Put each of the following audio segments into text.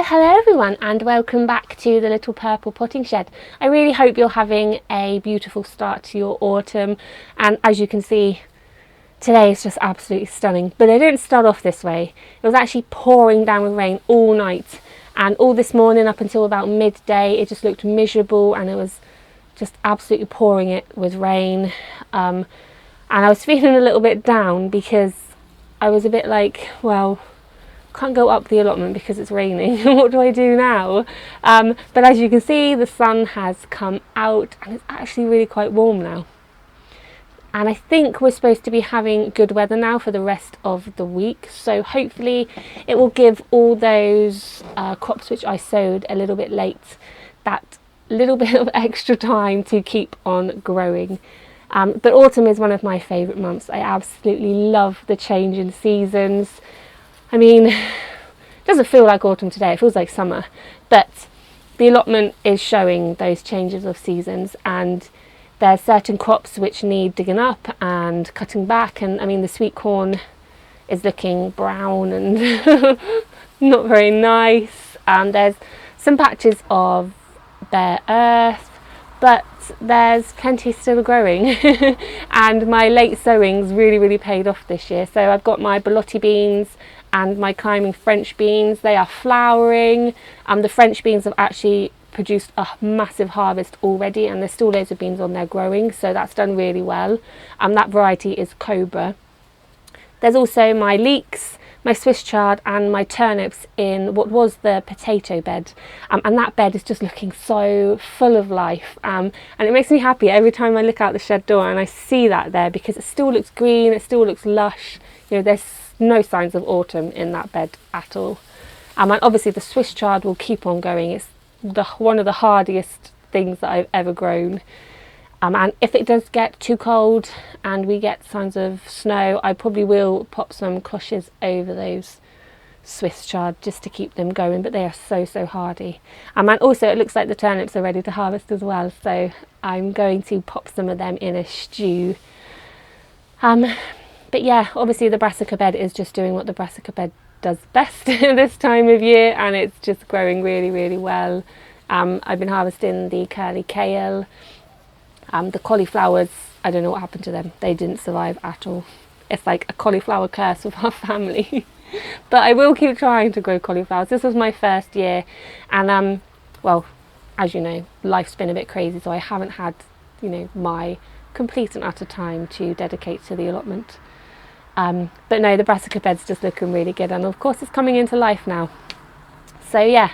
Hello everyone, and welcome back to the Little Purple Potting Shed. I really hope you're having a beautiful start to your autumn, and as you can see, today is just absolutely stunning. But it didn't start off this way. It was actually pouring down with rain all night, and all this morning up until about midday it just looked miserable, and it was just absolutely pouring it with rain. And I was feeling a little bit down because I was a bit like, well, can't go up the allotment because it's raining. What do I do now? But as you can see, the sun has come out and it's actually really quite warm now. And I think we're supposed to be having good weather now for the rest of the week. So hopefully it will give all those crops which I sowed a little bit late that little bit of extra time to keep on growing. But autumn is one of my favourite months. I absolutely love the change in seasons. I mean, it doesn't feel like autumn today, it feels like summer, but the allotment is showing those changes of seasons, and there's certain crops which need digging up and cutting back, and I mean the sweet corn is looking brown and not very nice. There's some patches of bare earth, but there's plenty still growing and my late sowings really paid off this year. So I've got my borlotti beans and my climbing French beans. They are flowering. The French beans have actually produced a massive harvest already, and there's still loads of beans on there growing, so that's done really well. That variety is Cobra. There's also my leeks, my Swiss chard and my turnips in what was the potato bed, and that bed is just looking so full of life, and it makes me happy every time I look out the shed door and I see that there, because it still looks green, it still looks lush. You know, there's no signs of autumn in that bed at all. And obviously the Swiss chard will keep on going. It's one of the hardiest things that I've ever grown. And if it does get too cold and we get signs of snow, I probably will pop some cloches over those Swiss chard just to keep them going, but they are so hardy. And also it looks like the turnips are ready to harvest as well, so I'm going to pop some of them in a stew. But yeah, obviously the brassica bed is just doing what the brassica bed does best this time of year, and it's just growing really well. I've been harvesting the curly kale. The cauliflowers, I don't know what happened to them. They didn't survive at all. It's like a cauliflower curse with our family. But I will keep trying to grow cauliflowers. This was my first year, and well, as you know, life's been a bit crazy, so I haven't had, you know, my complete and utter time to dedicate to the allotment. But no, the brassica bed's just looking really good, and of course it's coming into life now. So yeah,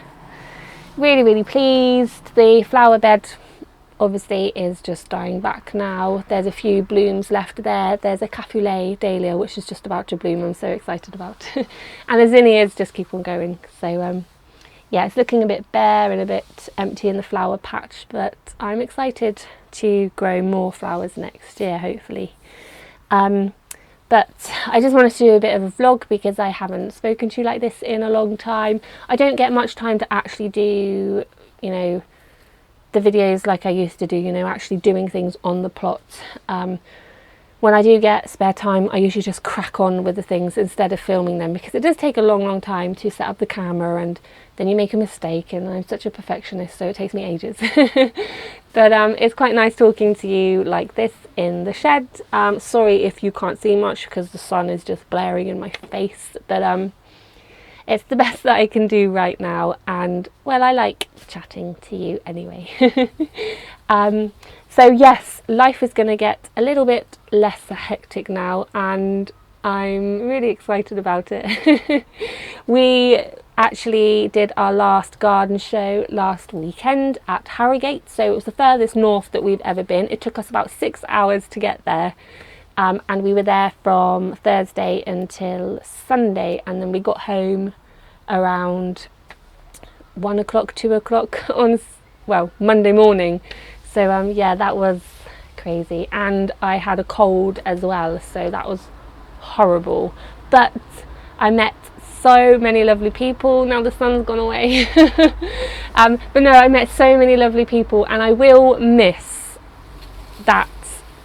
really pleased. The flower bed obviously is just dying back now. There's a few blooms left there. There's a cassoulet dahlia which is just about to bloom, I'm so excited about. And the zinnias just keep on going. So yeah, it's looking a bit bare and a bit empty in the flower patch, but I'm excited to grow more flowers next year, hopefully. But I just wanted to do a bit of a vlog because I haven't spoken to you like this in a long time. I don't get much time to actually do, you know, the videos like I used to do, you know, actually doing things on the plot. When I do get spare time, I usually just crack on with the things instead of filming them, because it does take a long time to set up the camera, and then you make a mistake, and I'm such a perfectionist, so it takes me ages. But it's quite nice talking to you like this in the shed. Sorry if you can't see much because the sun is just blaring in my face, but it's the best that I can do right now, and well, I like chatting to you anyway. So yes, life is going to get a little bit less hectic now, and I'm really excited about it. We actually did our last garden show last weekend at Harrogate, so it was the furthest north that we've ever been. It took us about 6 hours to get there, and we were there from Thursday until Sunday, and then we got home around 1 o'clock, 2 o'clock on, well, Monday morning. So yeah, that was crazy, and I had a cold as well, so that was horrible. But I met so many lovely people. Now the sun's gone away. But no, I met so many lovely people, and I will miss that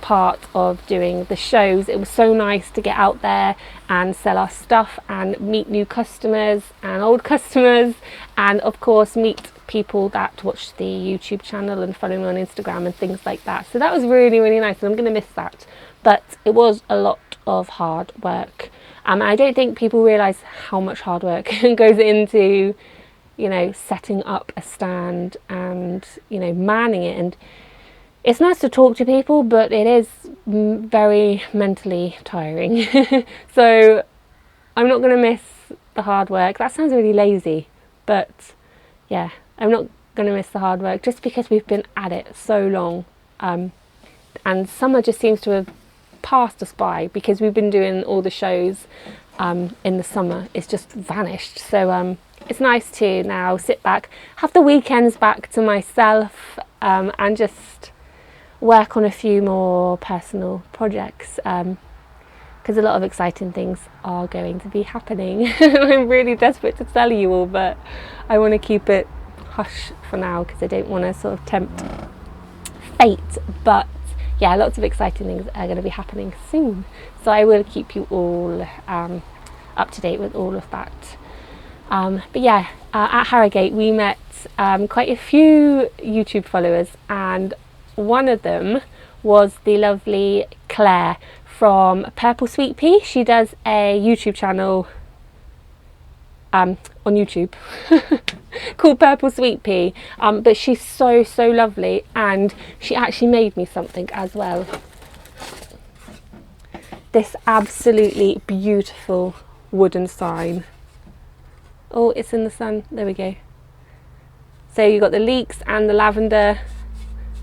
part of doing the shows. It was so nice to get out there and sell our stuff and meet new customers and old customers, and of course meet people that watch the YouTube channel and follow me on Instagram and things like that. So that was really, really nice, and I'm going to miss that. But it was a lot of hard work. And I don't think people realise how much hard work goes into, you know, setting up a stand and, you know, manning it. And it's nice to talk to people, but it is very mentally tiring. So I'm not going to miss the hard work. That sounds really lazy, but yeah, I'm not going to miss the hard work just because we've been at it so long. And summer just seems to have passed us by because we've been doing all the shows in the summer. It's just vanished. So it's nice to now sit back, have the weekends back to myself, and just work on a few more personal projects, because a lot of exciting things are going to be happening. I'm really desperate to tell you all, but I want to keep it hush for now because I don't want to sort of tempt fate. But yeah, lots of exciting things are going to be happening soon, so I will keep you all up to date with all of that. But yeah, at Harrogate we met quite a few YouTube followers, and one of them was the lovely Claire from Purple Sweet Pea. She does a YouTube channel on YouTube called Purple Sweet Pea, but she's so lovely, and she actually made me something as well. This absolutely beautiful wooden sign. Oh, it's in the sun, there we go. So you've got the leeks and the lavender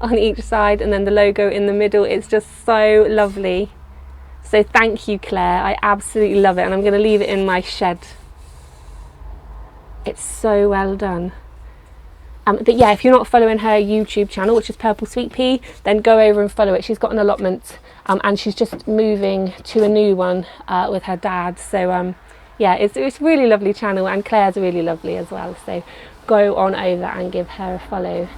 on each side, and then the logo in the middle. It's just so lovely. So thank you, Claire, I absolutely love it, and I'm going to leave it in my shed. It's so well done. But yeah, if you're not following her YouTube channel, which is Purple Sweet Pea, then go over and follow it. She's got an allotment, and she's just moving to a new one with her dad. So yeah, it's a really lovely channel, and Claire's really lovely as well. So go on over and give her a follow.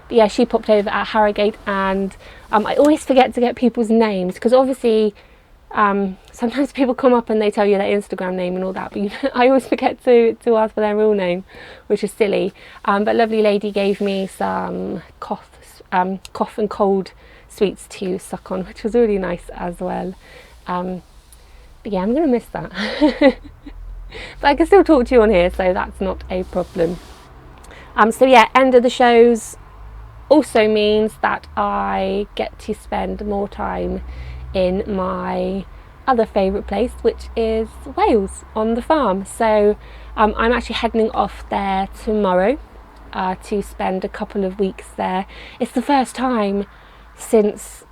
But yeah, she popped over at Harrogate, and I always forget to get people's names because obviously sometimes people come up and they tell you their Instagram name and all that, but I always forget to ask for their real name, which is silly. But lovely lady gave me some cough and cold sweets to suck on, which was really nice as well. But yeah, I'm going to miss that. But I can still talk to you on here, so that's not a problem. So yeah, end of the shows also means that I get to spend more time in my other favourite place, which is Wales, on the farm. So I'm actually heading off there tomorrow to spend a couple of weeks there. It's the first time since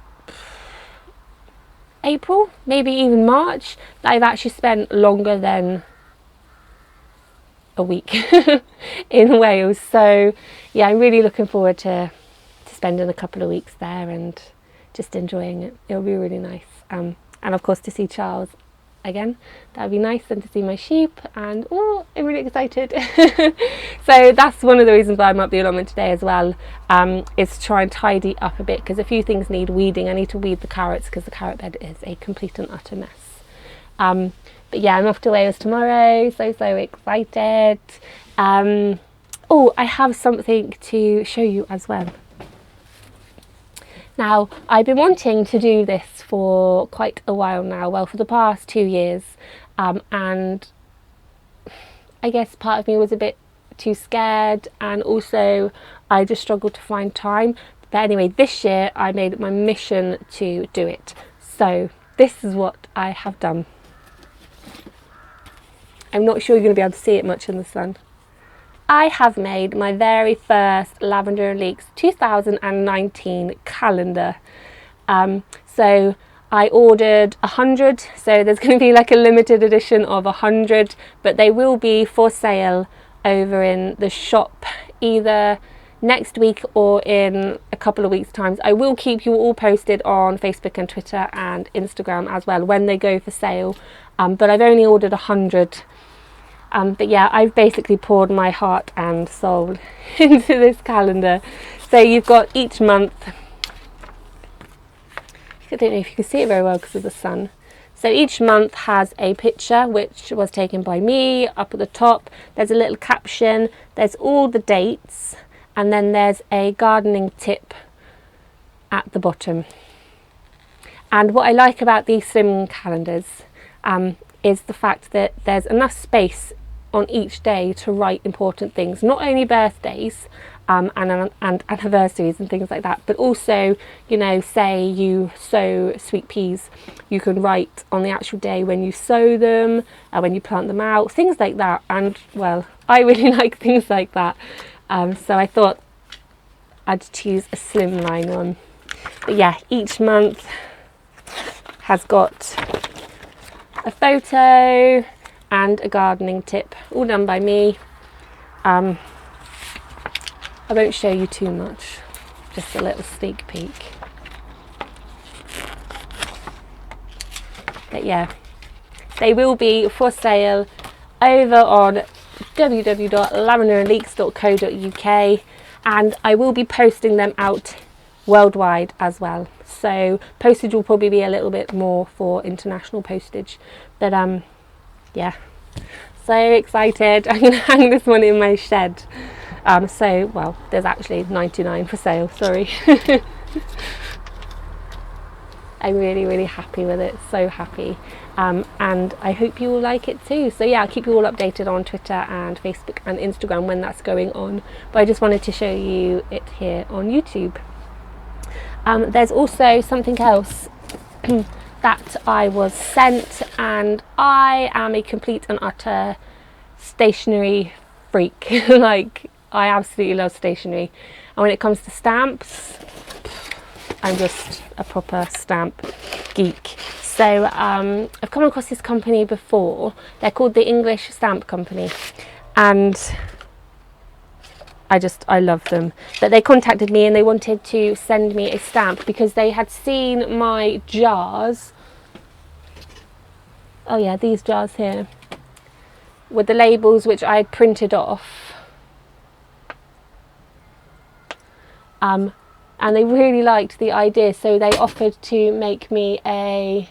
April, maybe even March, that I've actually spent longer than a week in Wales. So yeah, I'm really looking forward to spending a couple of weeks there and just enjoying it. It'll be really nice, and of course to see Charles again, that would be nice, and to see my sheep, and oh, I'm really excited. So that's one of the reasons why I'm up the allotment today as well, is to try and tidy up a bit, because a few things need weeding. I need to weed the carrots because the carrot bed is a complete and utter mess. But yeah, I'm off to Wales tomorrow, so excited. Oh, I have something to show you as well. Now, I've been wanting to do this for quite a while now, well, for the past 2 years, and I guess part of me was a bit too scared, and also I just struggled to find time. But anyway, this year I made it my mission to do it. So this is what I have done. I'm not sure you're going to be able to see it much in the sun. I have made my very first Lavender and Leeks 2019 calendar. So I ordered 100, so there's going to be like a limited edition of 100, but they will be for sale over in the shop either next week or in a couple of weeks' time. I will keep you all posted on Facebook and Twitter and Instagram as well when they go for sale, but I've only ordered 100. But yeah, I've basically poured my heart and soul into this calendar. So you've got each month I don't know if you can see it very well because of the sun. So each month has a picture which was taken by me. Up at the top there's a little caption, there's all the dates, and then there's a gardening tip at the bottom. And what I like about these slim calendars is the fact that there's enough space on each day to write important things, not only birthdays and anniversaries and things like that, but also, you know, say you sow sweet peas, you can write on the actual day when you sow them, when you plant them out, things like that. And well, I really like things like that, so I thought I'd choose a slimline one. But yeah, each month has got a photo and a gardening tip, all done by me. I won't show you too much, just a little sneak peek. But yeah, they will be for sale over on www.lavenderandleeks.co.uk, and I will be posting them out worldwide as well. So postage will probably be a little bit more for international postage, but yeah, so excited. I'm gonna hang this one in my shed. So well, there's actually 99 for sale, sorry. I'm really happy with it, so happy, and I hope you will like it too. So yeah, I'll keep you all updated on Twitter and Facebook and Instagram when that's going on, but I just wanted to show you it here on YouTube. There's also something else that I was sent, and I am a complete and utter stationery freak. Like, I absolutely love stationery, and when it comes to stamps, I'm just a proper stamp geek. So I've come across this company before. They're called the English Stamp Company, and I love them. But they contacted me and they wanted to send me a stamp because they had seen my jars. Oh yeah, these jars here with the labels which I had printed off. And they really liked the idea, so they offered to make me a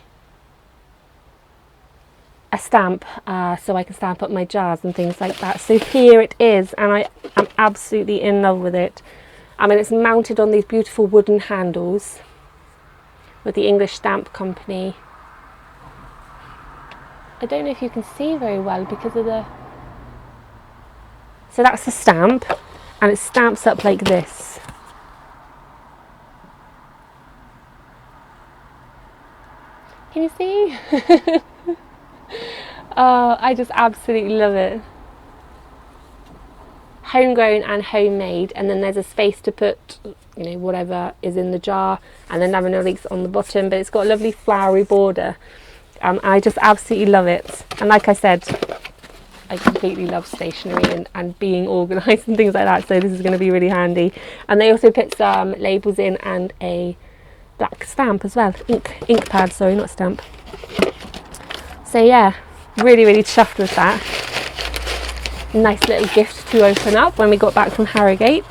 stamp, so I can stamp up my jars and things like that. So here it is, and I am absolutely in love with it. I mean, it's mounted on these beautiful wooden handles with the English Stamp Company. I don't know if you can see very well because of the... So that's the stamp, and it stamps up like this. Can you see? Oh, I just absolutely love it. Homegrown and homemade, and then there's a space to put, you know, whatever is in the jar, and then Lavender and Leeks on the bottom, but it's got a lovely flowery border. I just absolutely love it, and like I said, I completely love stationery and being organised and things like that, so this is going to be really handy. And they also put some labels in and a black stamp as well, ink pad, sorry, not stamp. So yeah, really chuffed with that. Nice little gift to open up when we got back from Harrogate.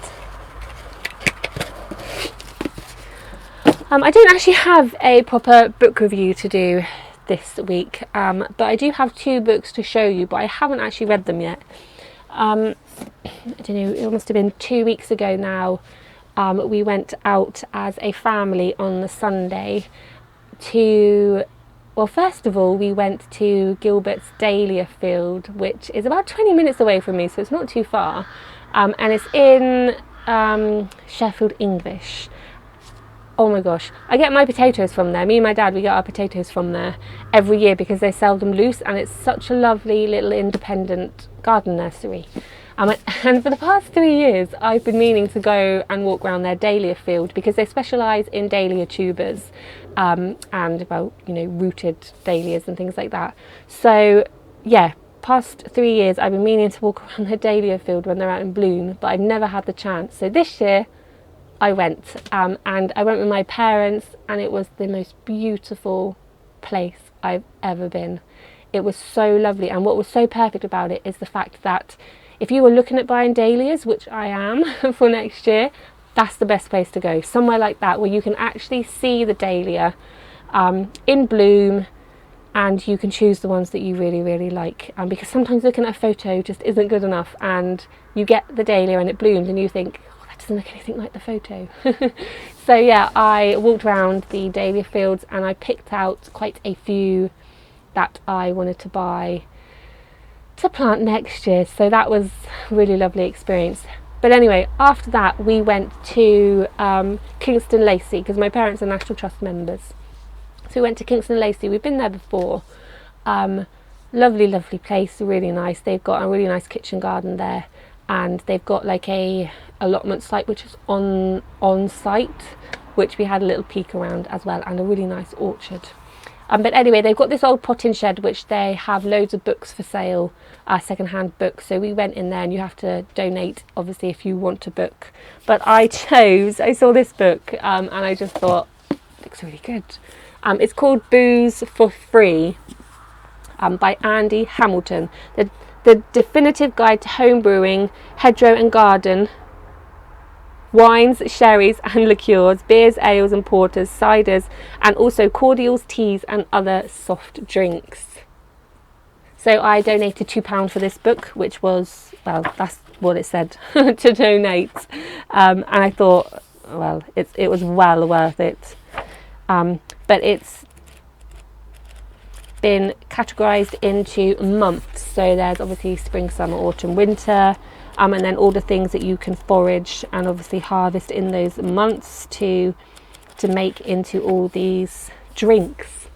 I don't actually have a proper book review to do this week, but I do have 2 books to show you, but I haven't actually read them yet. I don't know, it must have been 2 weeks ago now. We went out as a family on the Sunday to... Well, first of all, we went to Gilberts Dahlia field, which is about 20 minutes away from me, so it's not too far. And it's in Sheffield English. Oh my gosh, I get my potatoes from there. Me and my dad, we get our potatoes from there every year because they sell them loose, and it's such a lovely little independent garden nursery. And for the past 3 years, I've been meaning to go and walk around their dahlia field because they specialise in dahlia tubers and, well, you know, rooted dahlias and things like that. So, yeah, past 3 years, I've been meaning to walk around their dahlia field when they're out in bloom, but I've never had the chance. So this year, I went, and I went with my parents, and it was the most beautiful place I've ever been. It was so lovely, and what was so perfect about it is the fact that if you were looking at buying dahlias, which I am for next year, that's the best place to go. Somewhere like that where you can actually see the dahlia in bloom, and you can choose the ones that you really, really like. Because sometimes looking at a photo just isn't good enough, and you get the dahlia and it blooms and you think, oh, that doesn't look anything like the photo. So yeah, I walked around the dahlia fields and I picked out quite a few that I wanted to buy to plant next year. So that was a really lovely experience. But anyway, after that we went to Kingston Lacey, because my parents are National Trust members. So we went to Kingston Lacey. We've been there before. Lovely, lovely place, really nice. They've got a really nice kitchen garden there, and they've got like a allotment site which is on site, which we had a little peek around as well, and a really nice orchard. But anyway, they've got this old potting shed which they have loads of books for sale, second-hand books. So we went in there, and you have to donate, obviously, if you want a book. But I saw this book, and I just thought, it looks really good. It's called Booze for Free, by Andy Hamilton. The definitive guide to home brewing, hedgerow and garden, wines, sherries and liqueurs, beers, ales and porters, ciders, and also cordials, teas and other soft drinks. So I donated £2 for this book, which was, well, that's what it said to donate. And I thought, well, it was well worth it. But it's been categorised into months. So there's obviously spring, summer, autumn, winter, and then all the things that you can forage and obviously harvest in those months to make into all these drinks,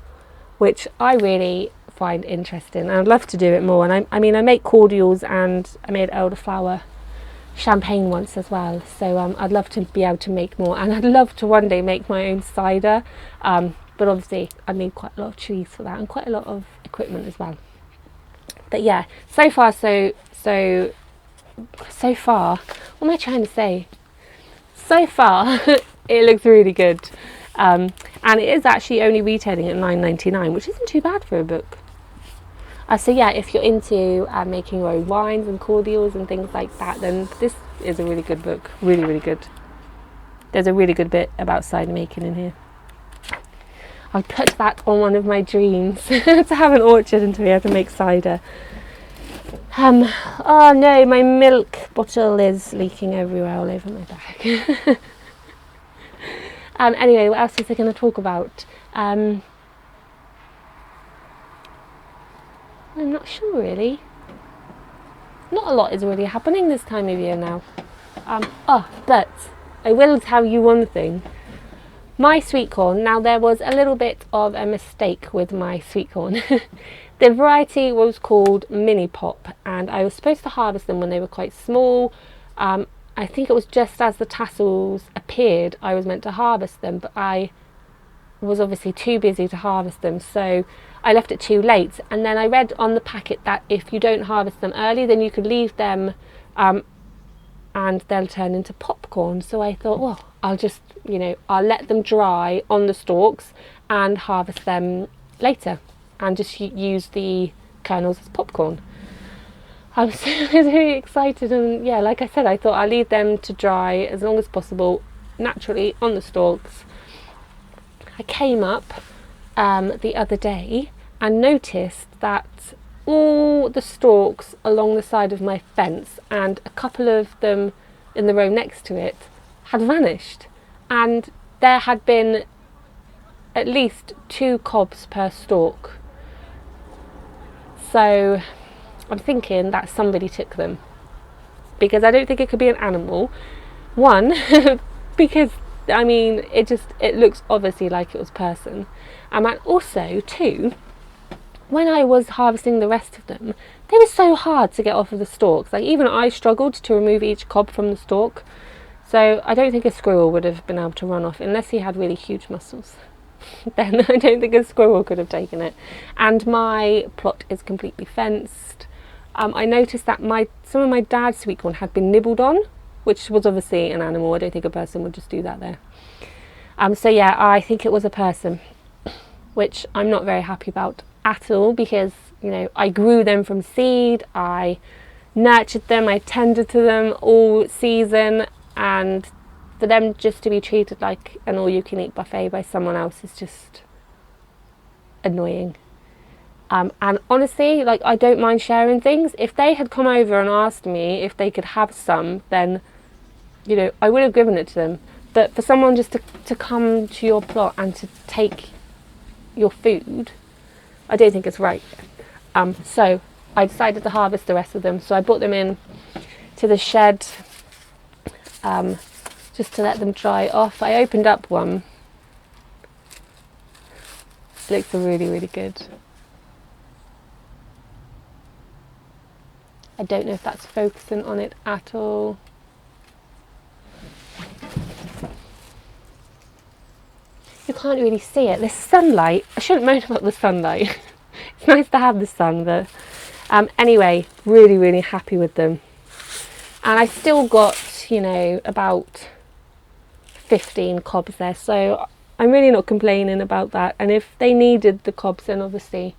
which I really find interesting. And I'd love to do it more. And I mean, I make cordials, and I made elderflower champagne once as well. So I'd love to be able to make more, and I'd love to one day make my own cider. But obviously I need quite a lot of trees for that, and quite a lot of equipment as well. But yeah, so far, what am I trying to say? So far, it looks really good. And it is actually only retailing at £9.99, which isn't too bad for a book. So yeah, if you're into making your own wines and cordials and things like that, then this is a really good book. Really, really good. There's a really good bit about cider making in here. I'll put that on one of my dreams, to have an orchard and to be able to make cider. Oh no, my milk bottle is leaking everywhere, all over my bag. Anyway, what else was I going to talk about? I'm not sure really. Not a lot is really happening this time of year now. But I will tell you one thing. My sweet corn, now there was a little bit of a mistake with my sweet corn. The variety was called Mini Pop, and I was supposed to harvest them when they were quite small. I think it was just as the tassels appeared I was meant to harvest them, but I was obviously too busy to harvest them, so I left it too late. And then I read on the packet that if you don't harvest them early, then you could leave them and they'll turn into popcorn. So I thought, well, I'll just, I'll let them dry on the stalks and harvest them later and just use the kernels as popcorn. I was really excited, and yeah, like I said, I thought I'll leave them to dry as long as possible naturally on the stalks. I came up the other day and noticed that all the stalks along the side of my fence, and a couple of them in the row next to it, had vanished, and there had been at least 2 cobs per stalk. So I'm thinking that somebody took them, because I don't think it could be an animal. One, because I mean, it looks obviously like it was person, and also 2, when I was harvesting the rest of them, they were so hard to get off of the stalks. Like, even I struggled to remove each cob from the stalk. So I don't think a squirrel would have been able to run off, unless he had really huge muscles. Then I don't think a squirrel could have taken it. And my plot is completely fenced. I noticed that some of my dad's sweet corn had been nibbled on, which was obviously an animal. I don't think a person would just do that there. So yeah, I think it was a person, which I'm not very happy about at all, because I grew them from seed, I nurtured them, I tended to them all season, and for them just to be treated like an all-you-can-eat buffet by someone else is just annoying. And honestly, like, I don't mind sharing things. If they had come over and asked me if they could have some, then, you know, I would have given it to them. But for someone just to come to your plot and to take your food, I don't think it's right. So I decided to harvest the rest of them. So I brought them in to the shed just to let them dry off. I opened up one. It looks really, really good. I don't know if that's focusing on it at all. You can't really see it. This sunlight, I shouldn't moan about the sunlight. It's nice to have the sun, but anyway, really, really happy with them. And I still got, you know, about 15 cobs there, so I'm really not complaining about that. And if they needed the cobs, then obviously,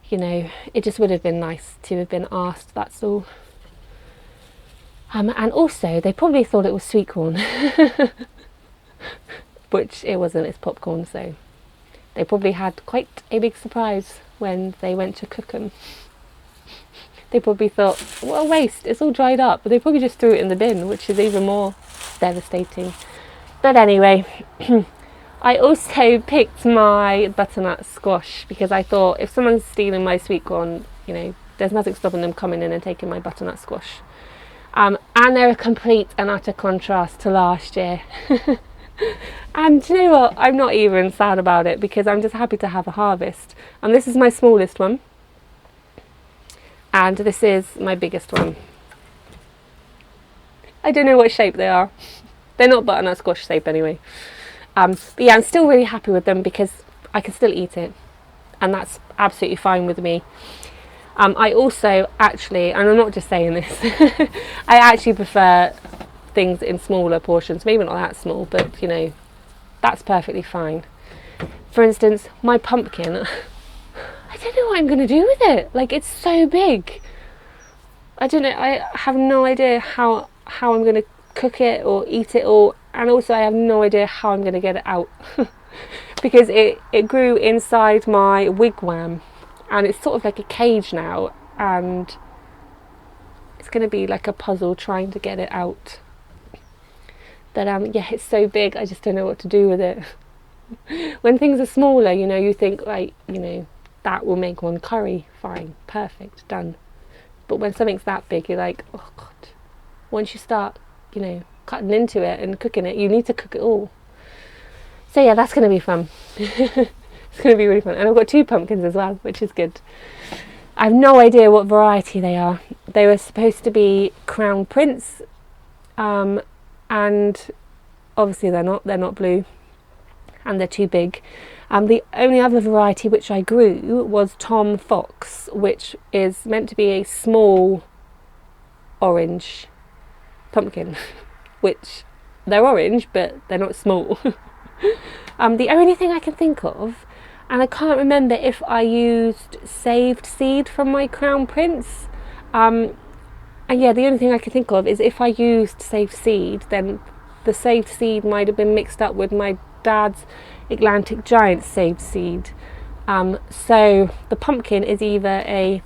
you know, it just would have been nice to have been asked, that's all. And also, they probably thought it was sweet corn. Which it wasn't, it's popcorn, so they probably had quite a big surprise when they went to cook them. They probably thought, what a waste, it's all dried up, but they probably just threw it in the bin, which is even more devastating. But anyway, I also picked my butternut squash because I thought if someone's stealing my sweet corn, you know, there's nothing stopping them coming in and taking my butternut squash. And they're a complete and utter contrast to last year. And you know what, I'm not even sad about it because I'm just happy to have a harvest. And this is my smallest one, and this is my biggest one. I don't know what shape they are. They're not butternut squash shape anyway. But yeah, I'm still really happy with them because I can still eat it, and that's absolutely fine with me. I also actually, and I'm not just saying this, I actually prefer things in smaller portions, maybe not that small, but you know, that's perfectly fine. For instance, my pumpkin, I don't know what I'm going to do with it. Like, it's so big. I don't know, I have no idea how I'm going to cook it or eat it, or, and also I have no idea how I'm going to get it out. Because it grew inside my wigwam, and it's sort of like a cage now, and it's going to be like a puzzle trying to get it out. But yeah, it's so big, I just don't know what to do with it. When things are smaller, you know, you think, like, you know, that will make one curry, fine, perfect, done. But when something's that big, you're like, oh God. Once you start, you know, cutting into it and cooking it, you need to cook it all. So yeah, that's going to be fun. It's going to be really fun. And I've got 2 pumpkins as well, which is good. I have no idea what variety they are. They were supposed to be Crown Prince, and obviously they're not blue, and they're too big. The only other variety which I grew was Tom Fox, which is meant to be a small orange pumpkin, which they're orange, but they're not small. The only thing I can think of, and I can't remember if I used saved seed from my Crown Prince, and yeah, the only thing I can think of is if I used saved seed, then the saved seed might have been mixed up with my dad's Atlantic Giant saved seed. So the pumpkin is either a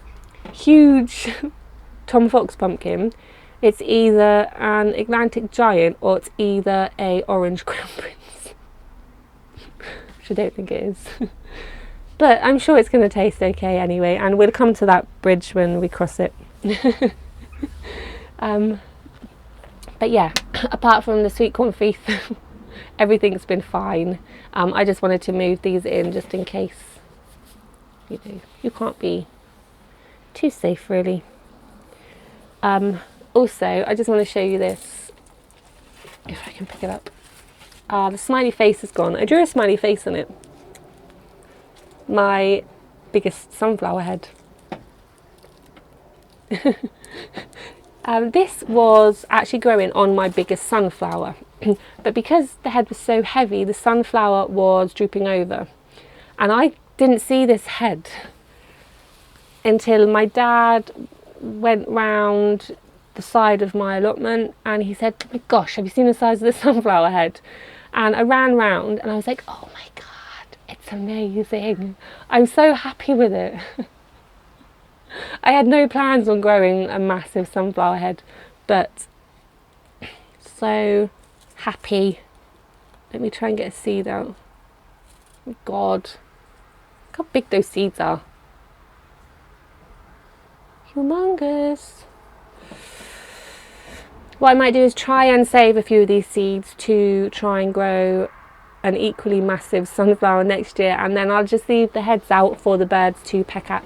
huge Tom Fox pumpkin, it's either an Atlantic Giant, or it's either a orange Crown Prince. Which I don't think it is. But I'm sure it's going to taste okay anyway, and we'll come to that bridge when we cross it. But yeah, apart from the sweet corn feast, everything's been fine. I just wanted to move these in just in case, you know, you can't be too safe really. Also, I just want to show you this, if I can pick it up. The smiley face is gone. I drew a smiley face on it. My biggest sunflower head. This was actually growing on my biggest sunflower, but because the head was so heavy, the sunflower was drooping over, and I didn't see this head until my dad went round the side of my allotment, and he said, oh my gosh, have you seen the size of the sunflower head? And I ran round and I was like, oh my god, it's amazing. I'm so happy with it. I had no plans on growing a massive sunflower head, but so happy. Let me try and get a seed out. Oh my god, look how big those seeds are. Humongous. What I might do is try and save a few of these seeds to try and grow an equally massive sunflower next year, and then I'll just leave the heads out for the birds to peck at,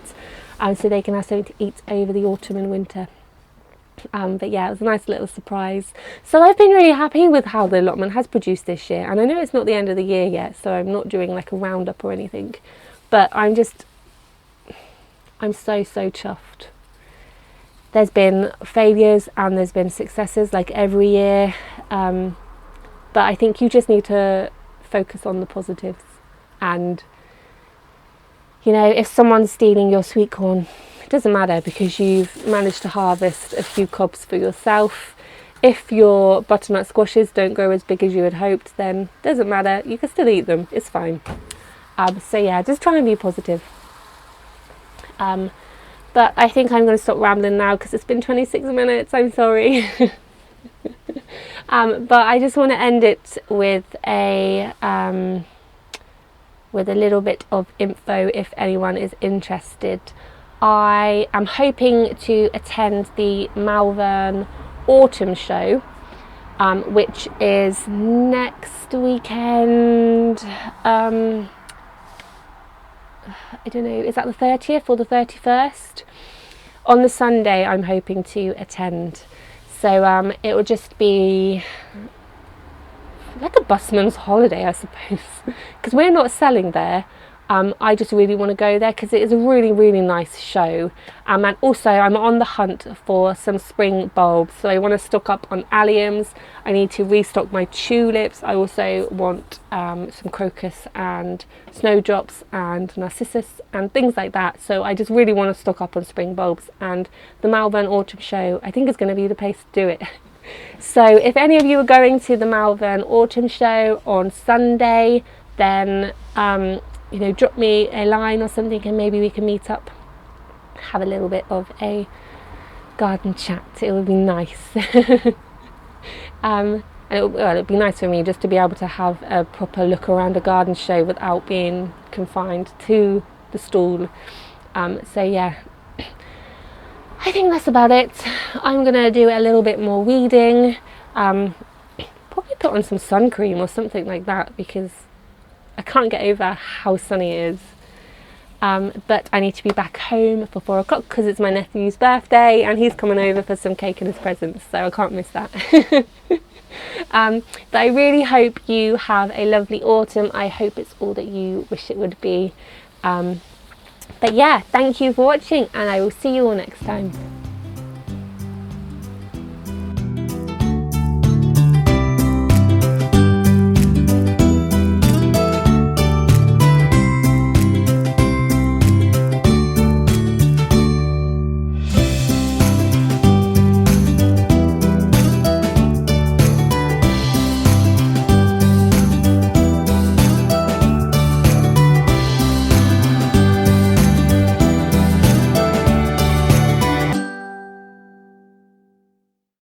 so they can have something to eat over the autumn and winter. But yeah, it was a nice little surprise. So I've been really happy with how the allotment has produced this year, and I know it's not the end of the year yet, so I'm not doing like a roundup or anything, but I'm so chuffed. There's been failures and there's been successes like every year, but I think you just need to focus on the positives. And you know, if someone's stealing your sweet corn, it doesn't matter, because you've managed to harvest a few cobs for yourself. If your butternut squashes don't grow as big as you had hoped, then it doesn't matter, you can still eat them, it's fine. So yeah, just try and be positive. But I think I'm going to stop rambling now because it's been 26 minutes, I'm sorry. But I just want to end it with a little bit of info if anyone is interested. I am hoping to attend the Malvern Autumn Show, which is next weekend. I don't know, is that the 30th or the 31st? On the Sunday I'm hoping to attend. So it will just be like a busman's holiday, I suppose, because we're not selling there. I just really want to go there because it is a really, really nice show. And also I'm on the hunt for some spring bulbs, so I want to stock up on alliums. I need to restock my tulips. I also want some crocus and snowdrops and narcissus and things like that. So I just really want to stock up on spring bulbs, and the Malvern Autumn Show I think is going to be the place to do it. So if any of you are going to the Malvern Autumn Show on Sunday, then you know, drop me a line or something and maybe we can meet up, have a little bit of a garden chat. It would be nice. And it'd be nice for me just to be able to have a proper look around a garden show without being confined to the stall. So yeah, I think that's about it. I'm gonna do a little bit more weeding, probably put on some sun cream or something like that, because I can't get over how sunny it is. But I need to be back home for 4 o'clock because it's my nephew's birthday and he's coming over for some cake and his presents, so I can't miss that. But I really hope you have a lovely autumn. I hope it's all that you wish it would be. But yeah, thank you for watching and I will see you all next time.